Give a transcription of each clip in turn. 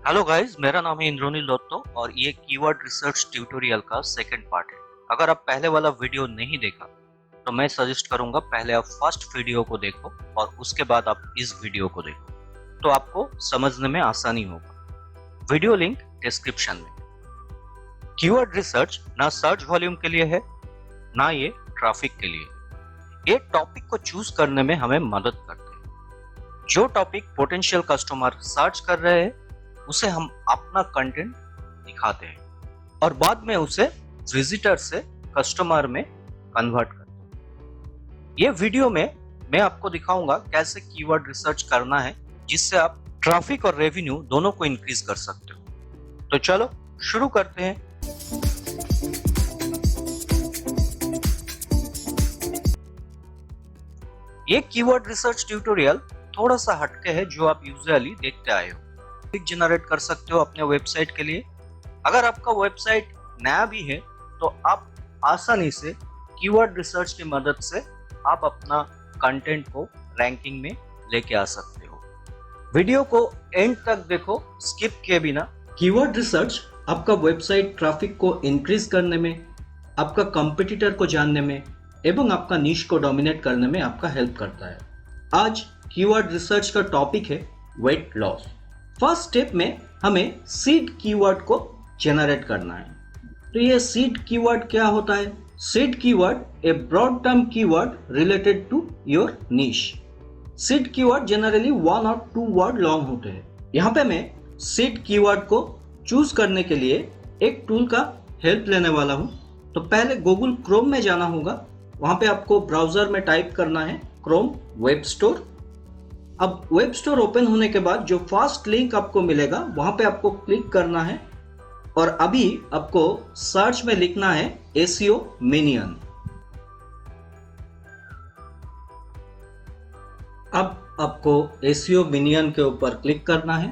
Hello guys, मेरा नाम है इंद्रोनी लोत्तो और ये कीवर्ड रिसर्च ट्यूटोरियल का सेकंड पार्ट है। अगर आप पहले वाला वीडियो नहीं देखा तो मैं सजेस्ट करूंगा पहले आप फर्स्ट वीडियो को देखो और उसके बाद आप इस वीडियो को देखो, तो आपको समझने में आसानी होगा। वीडियो लिंक डिस्क्रिप्शन में। कीवर्ड रिसर्च ना सर्च वॉल्यूम के लिए है ना ये ट्रैफिक के लिए। ये टॉपिक को चूज करने में हमें मदद करते हैं। जो टॉपिक पोटेंशियल कस्टमर सर्च कर रहे हैं उसे हम अपना कंटेंट दिखाते हैं और बाद में उसे विजिटर से कस्टमर में कन्वर्ट करते हैं। ये वीडियो में मैं आपको दिखाऊंगा कैसे कीवर्ड रिसर्च करना है जिससे आप ट्रैफिक और रेवेन्यू दोनों को इंक्रीज कर सकते हो। तो चलो शुरू करते हैं। ये कीवर्ड रिसर्च ट्यूटोरियल थोड़ा सा हटके है जो आप यूजुअली देखते आए हो। ट्रैफिक जनरेट कर सकते हो अपने वेबसाइट के लिए। अगर आपका वेबसाइट नया भी है तो आप आसानी से कीवर्ड रिसर्च की मदद से आप अपना कंटेंट को रैंकिंग में लेके आ सकते हो। वीडियो को एंड तक देखो, स्किप किए बिना। कीवर्ड रिसर्च आपका वेबसाइट ट्रैफिक को इंक्रीज करने में, आपका कंपटीटर को जानने में एवं आपका नीश को डोमिनेट करने में आपका हेल्प करता है। आज कीवर्ड रिसर्च का टॉपिक है वेट लॉस। फर्स्ट स्टेप में हमें सीड कीवर्ड को जनरेट करना है। तो ये सीड कीवर्ड क्या होता है? Seed keyword a broad term keyword related to your niche. Seed keyword generally 1 और 2 वर्ड लॉन्ग होते हैं। यहाँ पे मैं सीड कीवर्ड को चूज करने के लिए एक टूल का हेल्प लेने वाला हूँ। तो पहले गूगल क्रोम में जाना होगा। वहाँ पे आपको ब्राउजर में टाइप करना है क्रोम वेब स्टोर। अब वेब स्टोर ओपन होने के बाद जो फर्स्ट लिंक आपको मिलेगा वहां पे आपको क्लिक करना है और अभी आपको सर्च में लिखना है एसईओ मिनियन। अब आपको एसईओ मिनियन के ऊपर क्लिक करना है।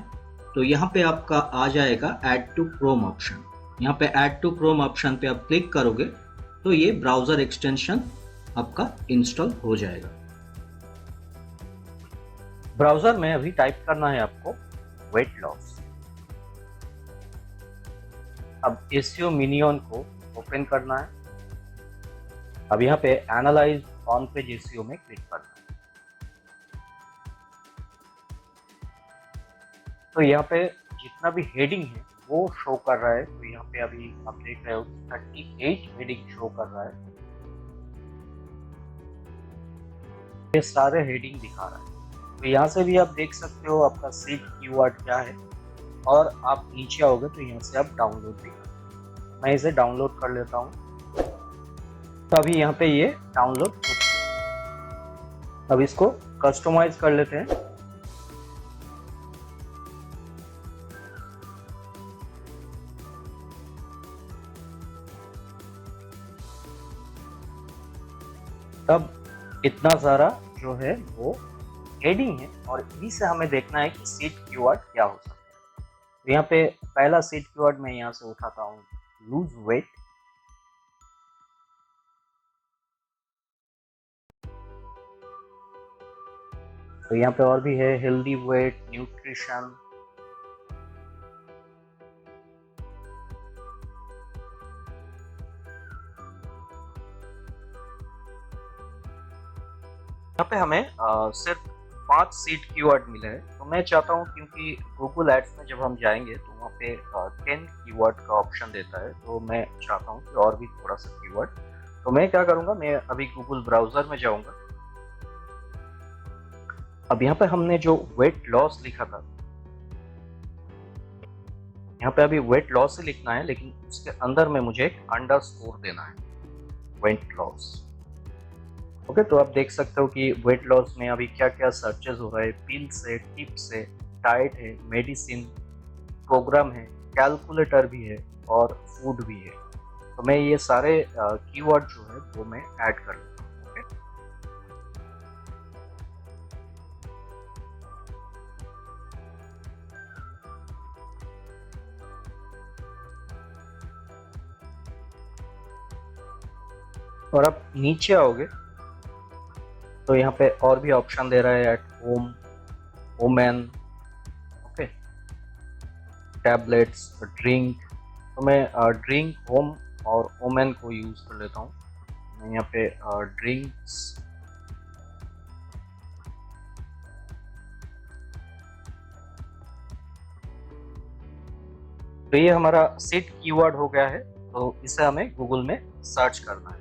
तो यहाँ पे आपका आ जाएगा ऐड टू क्रोम ऑप्शन। यहाँ पे ऐड टू क्रोम ऑप्शन पे आप क्लिक करोगे तो ये ब्राउजर एक्सटेंशन आपका इंस्टॉल हो जाएगा। ब्राउजर में अभी टाइप करना है आपको वेट लॉस। अब एसईओ मिनियन को ओपन करना है। अब यहाँ पे एनालाइज ऑन पेज एसईओ में क्लिक करना है। तो यहाँ पे जितना भी हेडिंग है वो शो कर रहा है। तो यहाँ पे अभी आप देख रहे हो 38 हेडिंग शो कर रहा है। ये सारे हेडिंग दिखा रहा है। तो यहाँ से भी आप देख सकते हो आपका सीड कीवर्ड क्या है और आप नीचे आओगे तो यहाँ से आप डाउनलोड भी कर। मैं इसे डाउनलोड कर लेता हूँ। तो अभी यहाँ पे ये डाउनलोड हो चुका है। अब इसको कस्टमाइज कर लेते हैं। तब इतना सारा जो है वो हेडिंग है और इन्हीं से हमें देखना है कि सीड कीवर्ड क्या हो सकता है। तो यहाँ पे पहला सीड कीवर्ड मैं यहाँ से उठाता हूँ लूज वेट। तो यहाँ पे और भी है हेल्दी वेट, न्यूट्रिशन। यहाँ पे हमें सिर्फ 5 सीड कीवर्ड मिले हैं। तो मैं चाहता हूँ क्योंकि गूगल एड्स में जब हम जाएंगे तो वहाँ पे 10 कीवर्ड का ऑप्शन देता है। तो मैं चाहता हूँ कि और भी थोड़ा सा कीवर्ड। तो मैं क्या करूँगा, मैं अभी गूगल ब्राउजर में जाऊँगा। अब यहाँ पे हमने जो वेट लॉस लिखा था, यहाँ पे अभी वेट लॉस से लिखना है लेकिन उसके अंदर में मुझे एक अंडरस्कोर देना है, वेट लॉस। ओके, तो आप देख सकते हो कि वेट लॉस में अभी क्या क्या सर्चेस हो रहा है। पिल्स है, टिप्स है, डाइट है, मेडिसिन, प्रोग्राम है, कैलकुलेटर भी है और फूड भी है। तो मैं ये सारे कीवर्ड जो है वो मैं ऐड कर लेता हूँ। ओके, और आप नीचे आओगे तो यहाँ पे और भी ऑप्शन दे रहा है at home, women. Okay, tablets, drink, तो मैं ड्रिंक, होम और ओमेन को यूज़ कर लेता हूँ। मैं यहाँ पे ड्रिंक्स, तो ये हमारा सीट कीवर्ड हो गया है, तो इसे हमें गूगल में सर्च करना है।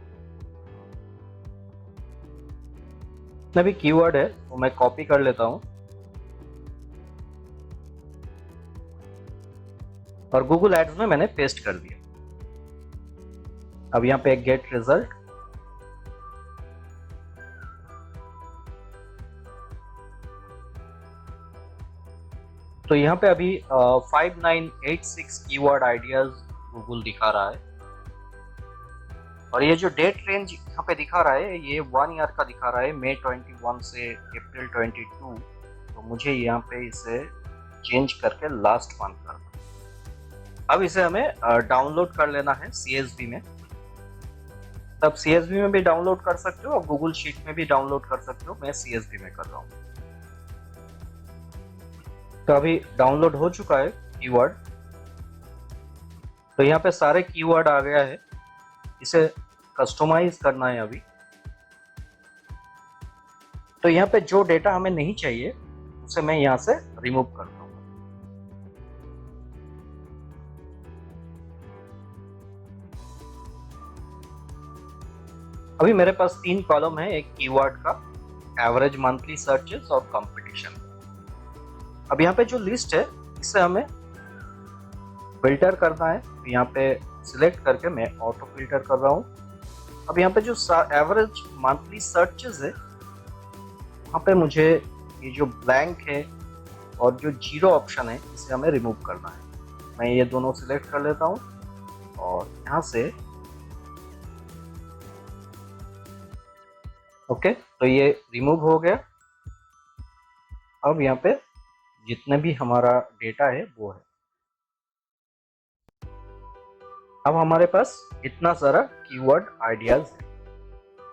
जितने भी कीवर्ड है वो मैं कॉपी कर लेता हूँ और गूगल एड्स में मैंने पेस्ट कर दिया। अब यहाँ पे गेट रिजल्ट, तो यहाँ पे अभी 5986 कीवर्ड आइडियाज गूगल दिखा रहा है और ये जो डेट रेंज यहाँ पे दिखा रहा है ये 1 ईयर का दिखा रहा है, मई 21 से अप्रैल 22। तो मुझे यहाँ पे इसे चेंज करके लास्ट मंथ करना। अब इसे हमें डाउनलोड कर लेना है CSV में। तब CSV में भी डाउनलोड कर सकते हो और गूगल शीट में भी डाउनलोड कर सकते हो। मैं CSV में कर रहा हूँ। तो अभी डाउनलोड हो चुका है कीवर्ड। तो यहाँ पे सारे कीवर्ड आ गया है, इसे कस्टमाइज करना है अभी। तो यहाँ पे जो डेटा हमें नहीं चाहिए उसे मैं यहाँ से रिमूव करता हूँ। अभी मेरे पास 3 कॉलम है, एक कीवर्ड का, एवरेज मंथली सर्चेस और कंपटीशन। अब यहाँ पे जो लिस्ट है इसे हमें फिल्टर करना है। यहाँ पे सिलेक्ट करके मैं ऑटो फिल्टर कर रहा हूँ। अब यहाँ पे जो एवरेज मंथली सर्चेस है वहाँ पे मुझे ये जो ब्लैंक है और जो जीरो ऑप्शन है इसे हमें रिमूव करना है। मैं ये दोनों सिलेक्ट कर लेता हूँ और यहाँ से ओके, तो ये रिमूव हो गया। अब यहाँ पे जितने भी हमारा डेटा है वो है। अब हमारे पास इतना सारा कीवर्ड आइडियाज है।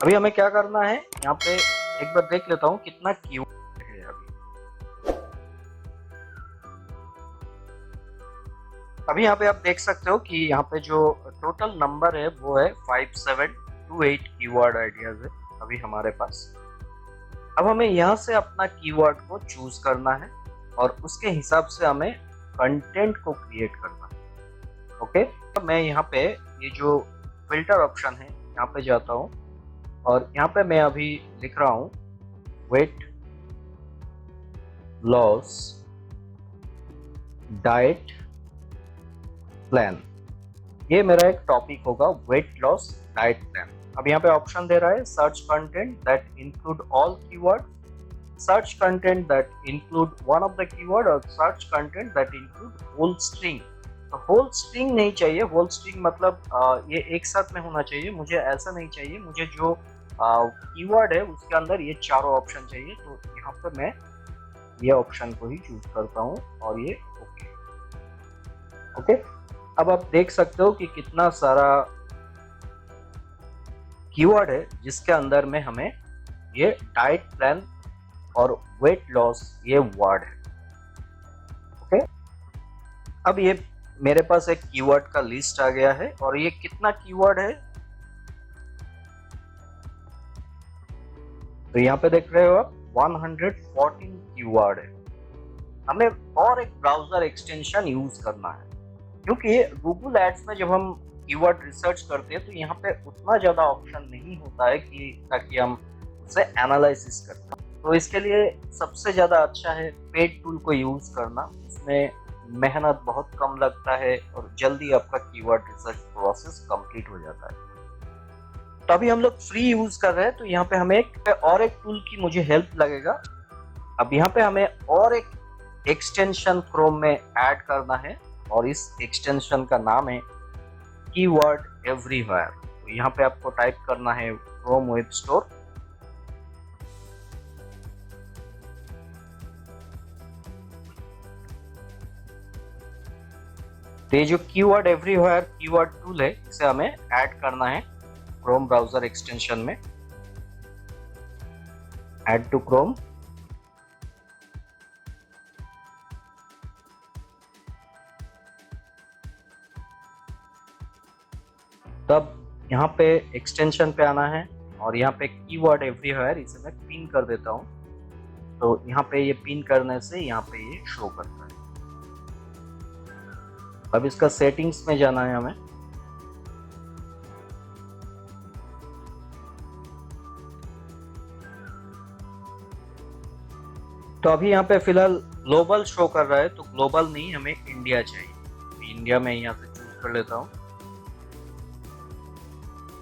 अभी हमें क्या करना है, यहाँ पे एक बार देख लेता हूँ कितना कीवर्ड है अभी यहाँ पे आप देख सकते हो कि यहाँ पे जो टोटल नंबर है वो है 5728 कीवर्ड आइडियाज है अभी हमारे पास। अब हमें यहाँ से अपना कीवर्ड को चूज करना है और उसके हिसाब से हमें कंटेंट को क्रिएट करना है। ओके, तो मैं यहाँ पे ये जो फिल्टर ऑप्शन है यहाँ पे जाता हूँ और यहाँ पे मैं अभी लिख रहा हूँ वेट लॉस डाइट प्लान। ये मेरा एक टॉपिक होगा, वेट लॉस डाइट प्लान। अब यहाँ पे ऑप्शन दे रहा है search content that include all keyword, search content that include one of the keyword और search content that include whole string. तो होल स्ट्रिंग नहीं चाहिए, होल स्ट्रिंग मतलब ये एक साथ में होना चाहिए, मुझे ऐसा नहीं चाहिए। मुझे जो कीवर्ड है उसके अंदर ये चारों ऑप्शन चाहिए। तो यहाँ पर मैं ये ऑप्शन को ही चूज करता हूँ और ये ओके। अब आप देख सकते हो कि कितना सारा कीवर्ड है जिसके अंदर में हमें ये डाइट प्लान और वेट लॉस ये वर्ड है। ओके, अब ये मेरे पास एक कीवर्ड का लिस्ट आ गया है और ये कितना कीवर्ड है तो यहाँ पे देख रहे हो आप 114 कीवर्ड है। हमें और एक ब्राउजर एक्सटेंशन यूज करना है क्योंकि गूगल एड्स में जब हम कीवर्ड रिसर्च करते हैं तो यहाँ पे उतना ज़्यादा ऑप्शन नहीं होता है कि ताकि हम उसे एनालिसिस कर सकें। तो इसके लिए सबसे ज़्यादा अच्छा है पेड टूल को यूज़ करना। उसमें मेहनत बहुत कम लगता है और जल्दी आपका कीवर्ड रिसर्च प्रोसेस कंप्लीट हो जाता है। तो अभी हम लोग फ्री यूज़ कर रहे हैं तो यहाँ पे हमें और एक टूल की मुझे हेल्प लगेगा। अब यहाँ पे हमें और एक एक्सटेंशन क्रोम में ऐड करना है और इस एक्सटेंशन का नाम है कीवर्ड एवरीवेयर। तो यहाँ पे आपको टाइप करना है क्रोम वेब स्टोर। तो ये जो कीवर्ड एवरीवेयर कीवर्ड टूल है इसे हमें ऐड करना है क्रोम ब्राउजर एक्सटेंशन में। Add to Chrome. तब यहाँ पे एक्सटेंशन पे आना है और यहाँ पे कीवर्ड एवरीवेयर इसे मैं पिन कर देता हूँ। तो यहाँ पे ये पिन करने से यहाँ पे ये शो करता है। अब इसका सेटिंग्स में जाना है हमें। तो अभी यहाँ पे फिलहाल ग्लोबल शो कर रहा है, तो ग्लोबल नहीं, हमें इंडिया चाहिए। इंडिया में यहाँ से चूज कर लेता हूँ।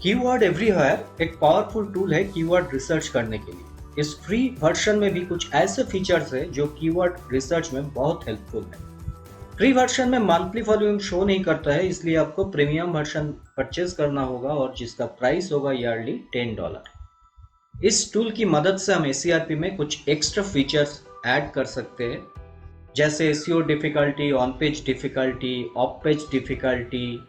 कीवर्ड एवरीवेयर एक पावरफुल टूल है कीवर्ड रिसर्च करने के लिए। इस फ्री वर्जन में भी कुछ ऐसे फीचर्स है जो कीवर्ड रिसर्च में बहुत हेल्पफुल है। फ्री वर्जन में मंथली वॉल्यूम शो नहीं करता है, इसलिए आपको प्रीमियम वर्जन परचेज करना होगा और जिसका प्राइस होगा ईयरली $10। इस टूल की मदद से हम ACRP में कुछ एक्स्ट्रा फीचर्स ऐड कर सकते हैं, जैसे SEO difficulty, on page difficulty, of page difficulty,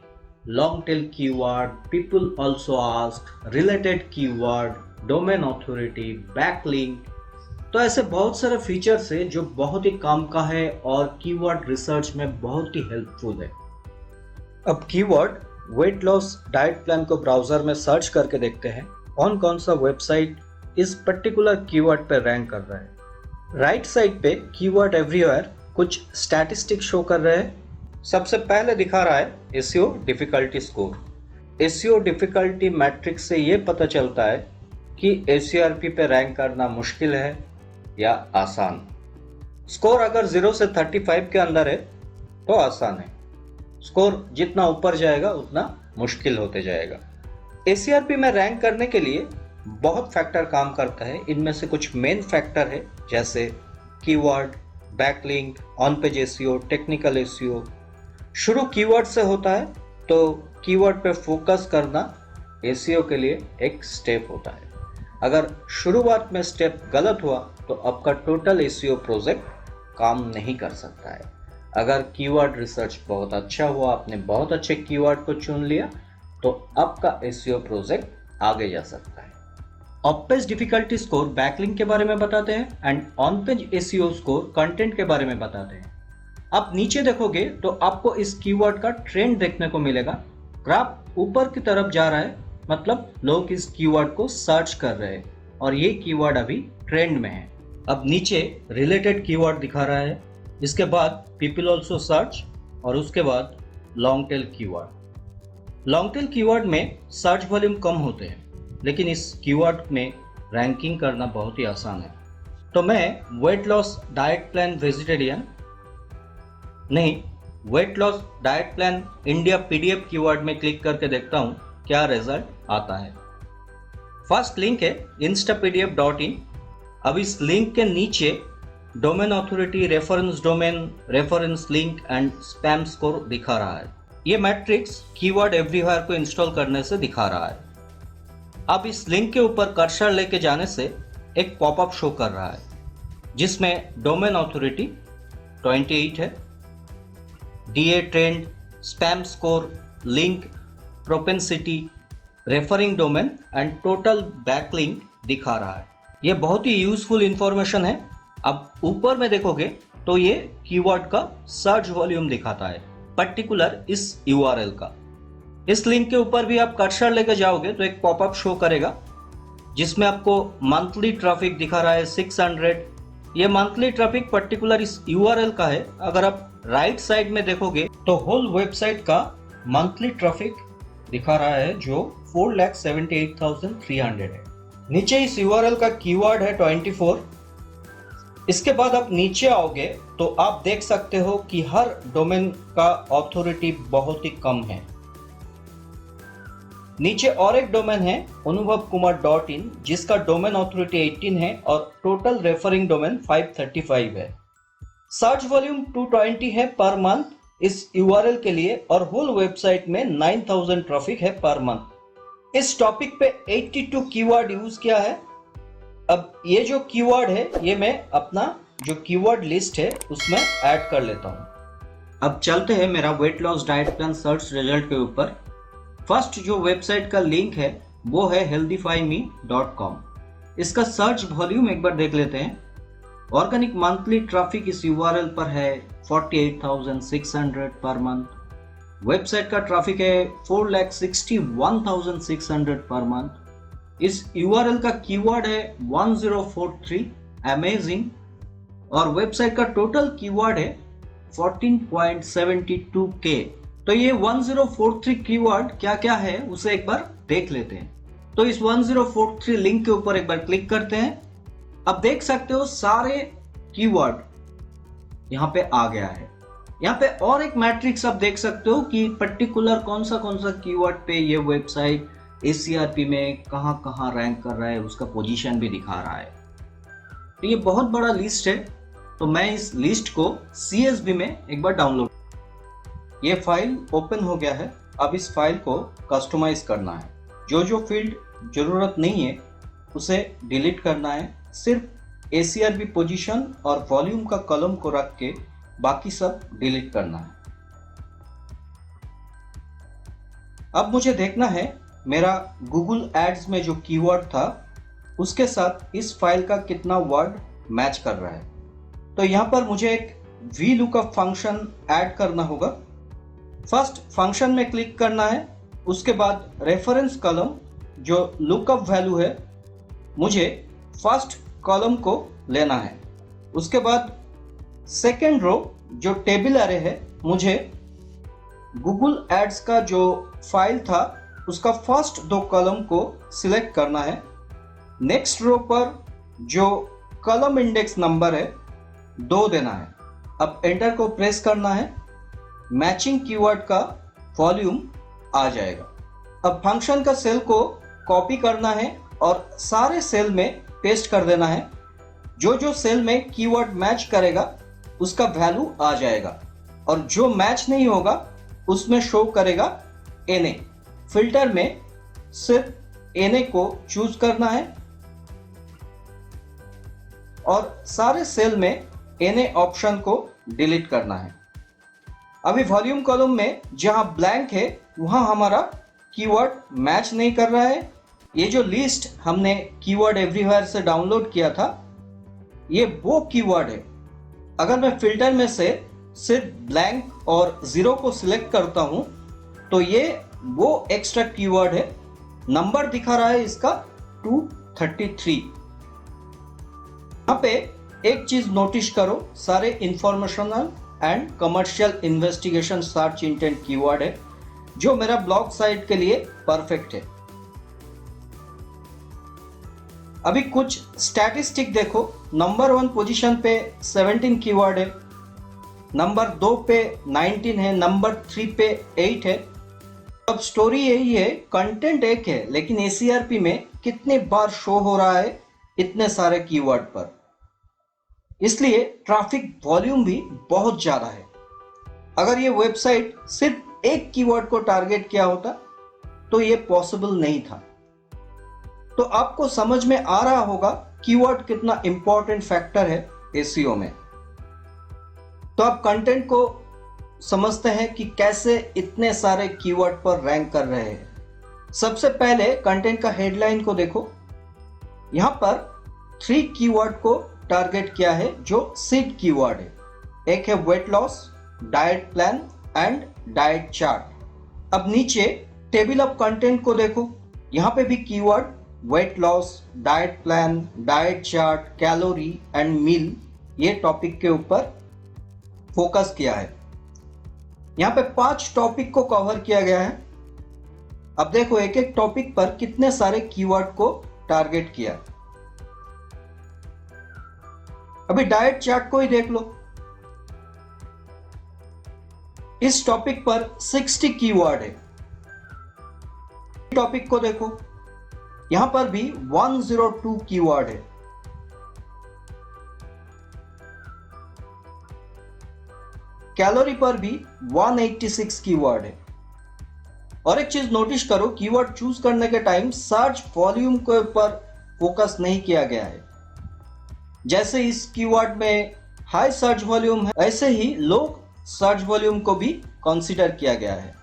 long tail keyword, people also asked, related keyword, domain authority, backlink. तो ऐसे बहुत सारे फीचर्स है जो बहुत ही काम का है और कीवर्ड रिसर्च में बहुत ही हेल्पफुल है। अब keyword weight loss diet plan को ब्राउजर में सर्च करके देखते हैं कौन सा वेबसाइट इस पर्टिकुलर कीवर्ड पर रैंक कर रहा है। राइट साइड पे कीवर्ड एवरीवेयर कुछ स्टैटिस्टिक शो कर रहे हैं। सबसे पहले दिखा रहा है SEO difficulty score. SEO difficulty matrix से ये पता चलता है कि ACRP पे रैंक करना मुश्किल है या आसान। स्कोर अगर 0 से 35 के अंदर है तो आसान है। स्कोर जितना ऊपर जाएगा उतना मुश्किल होते जाएगा। ACRP में रैंक करने के लिए बहुत फैक्टर काम करता है। इनमें से कुछ मेन फैक्टर है, जैसे keyword, backlink, on page SEO, technical SEO। शुरू कीवर्ड से होता है, तो कीवर्ड पे फोकस करना SEO के लिए एक स्टेप होता है। अगर शुरुआत में स्टेप गलत हुआ तो आपका टोटल SEO प्रोजेक्ट काम नहीं कर सकता है। अगर कीवर्ड रिसर्च बहुत अच्छा हुआ, आपने बहुत अच्छे कीवर्ड को चुन लिया, तो आपका SEO प्रोजेक्ट आगे जा सकता है। Of page difficulty score backlink के बारे में बताते हैं and on page SEO score content के बारे में बताते हैं। आप नीचे देखोगे तो आपको इस कीवर्ड का ट्रेंड देखने को मिलेगा। ग्राफ ऊपर की तरफ जा रहा है, मतलब लोग इस कीवर्ड को सर्च कर रहे हैं और ये कीवर्ड अभी ट्रेंड में है। अब नीचे रिलेटेड कीवर्ड दिखा रहा है, इसके बाद पीपल ऑल्सो सर्च और उसके बाद long tail keyword. Long tail keyword में सर्च वॉल्यूम कम होते हैं, लेकिन इस कीवर्ड में रैंकिंग करना बहुत ही आसान है। तो मैं weight loss diet plan vegetarian नहीं, weight loss diet plan India PDF keyword में क्लिक करके देखता हूँ क्या रिजल्ट आता है। फर्स्ट लिंक है instapdf.in। अब इस लिंक के नीचे domain authority, reference domain, reference link and spam score दिखा रहा है। ये मैट्रिक्स कीवर्ड एवरीवेयर को इंस्टॉल करने से दिखा रहा है। अब इस लिंक के ऊपर कर्सर लेके जाने से एक पॉपअप शो कर रहा है, जिसमें डोमेन अथॉरिटी 28 है, DA trend, spam score, link, propensity, referring domain and total backlink दिखा रहा है। ये बहुत ही यूजफुल इंफॉर्मेशन है। अब ऊपर में देखोगे तो ये कीवर्ड का सर्च वॉल्यूम दिखाता है, पर्टिकुलर इस URL का। इस लिंक के ऊपर भी आप कर्सर लेकर जाओगे तो एक पॉपअप शो करेगा, जिसमें आपको मंथली ट्रैफिक दिखा रहा है 600। ये मंथली ट्रैफिक पर्टिकुलर इस URL का है। अगर आप राइट साइड में देखोगे तो होल वेबसाइट का मंथली ट्रैफिक दिखा रहा है, जो 4,78,300 है। नीचे इस URL का कीवर्ड है 24। इसके बाद आप नीचे आओगे तो आप देख सकते हो कि हर डोमेन का अथॉरिटी बहुत ही कम है। नीचे और एक डोमेन है anubhavkumar.in, जिसका डोमेन अथॉरिटी 18 है और टोटल रेफरिंग डोमेन 535 है। सर्च वॉल्यूम 220 है पर मंथ इस URL के लिए और होल वेबसाइट में 9000 ट्रैफिक है पर मंथ। इस टॉपिक पे 82 कीवर्ड यूज किया है। अब ये जो कीवर्ड है ये मैं अपना जो कीवर्ड लिस्ट है उसमें ऐड कर लेता हूँ। अब चलते हैं मेरा wait loss diet plan search result के ऊपर। फर्स्ट जो वेबसाइट का लिंक है वो है healthifyme.com। इसका सर्च वॉल्यूम एक बार देख लेते हैं। ऑर्गेनिक मंथली ट्रैफिक इस URL पर है 48,600 पर मंथ। वेबसाइट का ट्रैफिक है 4,61,600 पर मंथ। इस यूआरएल का कीवर्ड है 1043 अमेजिंग और वेबसाइट का टोटल कीवर्ड है 14.72K। तो ये 1043 कीवर्ड क्या क्या है उसे एक बार देख लेते हैं। तो इस 1043 लिंक के ऊपर एक बार क्लिक करते हैं। अब देख सकते हो सारे कीवर्ड यहाँ पे आ गया है। यहाँ पे और एक मैट्रिक्स आप देख सकते हो कि पर्टिकुलर कौन सा कीवर्ड पे ये वेबसाइट एसीआरपी में कहाँ कहाँ रैंक कर रहा है, उसका पोजीशन भी दिखा रहा है। तो ये बहुत बड़ा लिस्ट है, तो मैं इस लिस्ट को CSV में एक बार डाउनलोड, ये फाइल ओपन हो गया है। अब इस फाइल को कस्टमाइज करना है। जो फील्ड जरूरत नहीं है उसे डिलीट करना है। सिर्फ ACRB पोजीशन और वॉल्यूम का कॉलम को रख के बाकी सब डिलीट करना है। अब मुझे देखना है मेरा गूगल एड्स में जो कीवर्ड था उसके साथ इस फाइल का कितना वर्ड मैच कर रहा है। तो यहाँ पर मुझे एक VLOOKUP फंक्शन ऐड करना होगा। फर्स्ट फंक्शन में क्लिक करना है, उसके बाद रेफरेंस कॉलम जो लुकअप वैल्यू है मुझे फर्स्ट कॉलम को लेना है। उसके बाद सेकेंड रो जो टेबल अरे है मुझे गूगल एड्स का जो फाइल था उसका फर्स्ट 2 कॉलम को सिलेक्ट करना है। नेक्स्ट रो पर जो कॉलम इंडेक्स नंबर है 2 देना है। अब एंटर को प्रेस करना है, मैचिंग कीवर्ड का वॉल्यूम आ जाएगा। अब फंक्शन का सेल को कॉपी करना है और सारे सेल में पेस्ट कर देना है। जो सेल में कीवर्ड मैच करेगा उसका वैल्यू आ जाएगा और जो मैच नहीं होगा उसमें शो करेगा NA। फिल्टर में सिर्फ NA को चूज करना है और सारे सेल में NA ऑप्शन को डिलीट करना है। अभी वॉल्यूम कॉलम में जहां ब्लैंक है वहां हमारा कीवर्ड मैच नहीं कर रहा है। ये जो लिस्ट हमने कीवर्ड एवरीवेयर से डाउनलोड किया था ये वो कीवर्ड है। अगर मैं फिल्टर में से सिर्फ ब्लैंक और 0 को सिलेक्ट करता हूं तो ये वो एक्स्ट्रा कीवर्ड है। नंबर दिखा रहा है इसका 233। यहाँ पे एक चीज नोटिस करो, सारे informational and commercial investigation search intent keyword है जो मेरा ब्लॉग साइट के लिए परफेक्ट है। अभी कुछ स्टैटिस्टिक देखो। नंबर 1 पोजीशन पे 17 कीवर्ड है, नंबर 2 पे 19 है, नंबर 3 पे 8 है। अब स्टोरी यही है, कंटेंट एक है लेकिन ACRP में कितने बार शो हो रहा है इतने सारे कीवर्ड पर, इसलिए ट्रैफिक वॉल्यूम भी बहुत ज्यादा है। अगर ये वेबसाइट सिर्फ एक कीवर्ड को टारगेट किया होता तो ये पॉसिबल नहीं था। तो आपको समझ में आ रहा होगा कीवर्ड कितना इंपॉर्टेंट फैक्टर है SEO में। तो आप कंटेंट को समझते हैं कि कैसे इतने सारे कीवर्ड पर रैंक कर रहे हैं। सबसे पहले कंटेंट का हेडलाइन को देखो। यहां पर 3 कीवर्ड को टारगेट किया है जो सीड कीवर्ड है। एक है wait loss, diet plan and diet chart. अब नीचे टेबल ऑफ कंटेंट को देखो, यहां पे भी keyword weight loss, diet plan, diet chart, calorie and meal ये टॉपिक के ऊपर फोकस किया है। यहाँ पे 5 टॉपिक को कवर किया गया है। अब देखो एक एक टॉपिक पर कितने सारे कीवर्ड को टारगेट किया। अभी डाइट चार्ट को ही देख लो, इस टॉपिक पर 60 कीवर्ड है। टॉपिक को देखो, यहां पर भी 102 कीवर्ड है। कैलोरी पर भी 186 कीवर्ड है। और एक चीज नोटिस करो, कीवर्ड चूज करने के टाइम सर्च वॉल्यूम के ऊपर फोकस नहीं किया गया है। जैसे इस कीवर्ड में हाई सर्च वॉल्यूम है, ऐसे ही लो सर्च वॉल्यूम को भी कंसीडर किया गया है।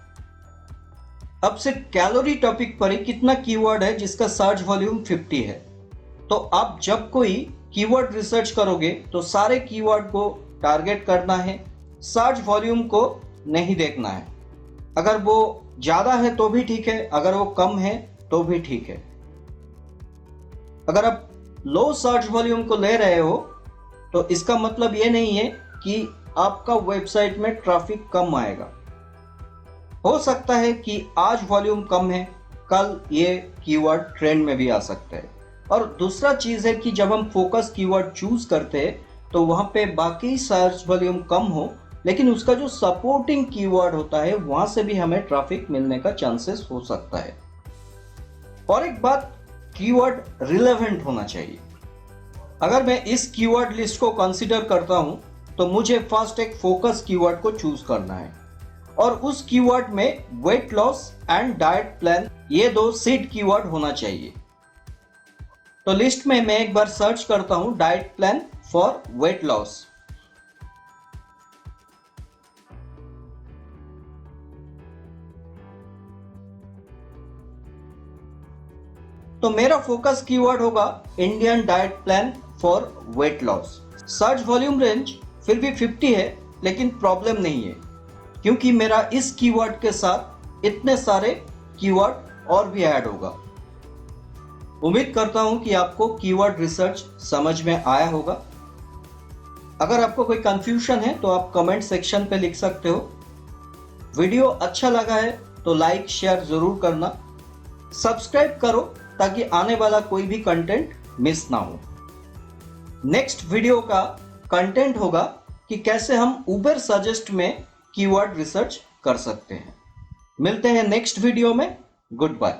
अब से कैलोरी टॉपिक पर ही कितना कीवर्ड है जिसका सर्च वॉल्यूम 50 है। तो आप जब कोई कीवर्ड रिसर्च करोगे तो सारे कीवर्ड को टारगेट करना है, सर्च वॉल्यूम को नहीं देखना है। अगर वो ज़्यादा है तो भी ठीक है, अगर वो कम है तो भी ठीक है। अगर आप लो सर्च वॉल्यूम को ले रहे हो तो इसका मतलब ये नहीं है कि आपका वेबसाइट में ट्रैफिक कम आएगा। हो सकता है कि आज वॉल्यूम कम है, कल ये कीवर्ड ट्रेंड में भी आ सकता है। और दूसरा चीज़ है कि जब हम फोकस कीवर्ड चूज करते हैं तो वहाँ पे बाकी सर्च वॉल्यूम कम हो, लेकिन उसका जो सपोर्टिंग कीवर्ड होता है वहाँ से भी हमें ट्रैफिक मिलने का चांसेस हो सकता है। और एक बात, कीवर्ड रिलेवेंट होना चाहिए। अगर मैं इस कीवर्ड लिस्ट को कंसीडर करता हूं तो मुझे फर्स्ट एक फोकस कीवर्ड को चूज करना है और उस कीवर्ड में weight loss and diet plan, ये दो सीड कीवर्ड होना चाहिए। तो लिस्ट में मैं एक बार सर्च करता हूं diet plan for weight loss. तो मेरा फोकस कीवर्ड होगा Indian diet plan for weight loss. Search volume range फिर भी 50 है, लेकिन प्रॉब्लम नहीं है क्योंकि मेरा इस कीवर्ड के साथ इतने सारे कीवर्ड और भी ऐड होगा। उम्मीद करता हूं कि आपको कीवर्ड रिसर्च समझ में आया होगा। अगर आपको कोई कंफ्यूजन है तो आप कमेंट सेक्शन पे लिख सकते हो। वीडियो अच्छा लगा है तो लाइक शेयर जरूर करना, सब्सक्राइब करो ताकि आने वाला कोई भी कंटेंट मिस ना हो। नेक्स्ट वीडियो का कंटेंट होगा कि कैसे हम उबर सजेस्ट में कीवर्ड रिसर्च कर सकते हैं। मिलते हैं नेक्स्ट वीडियो में। Good bye.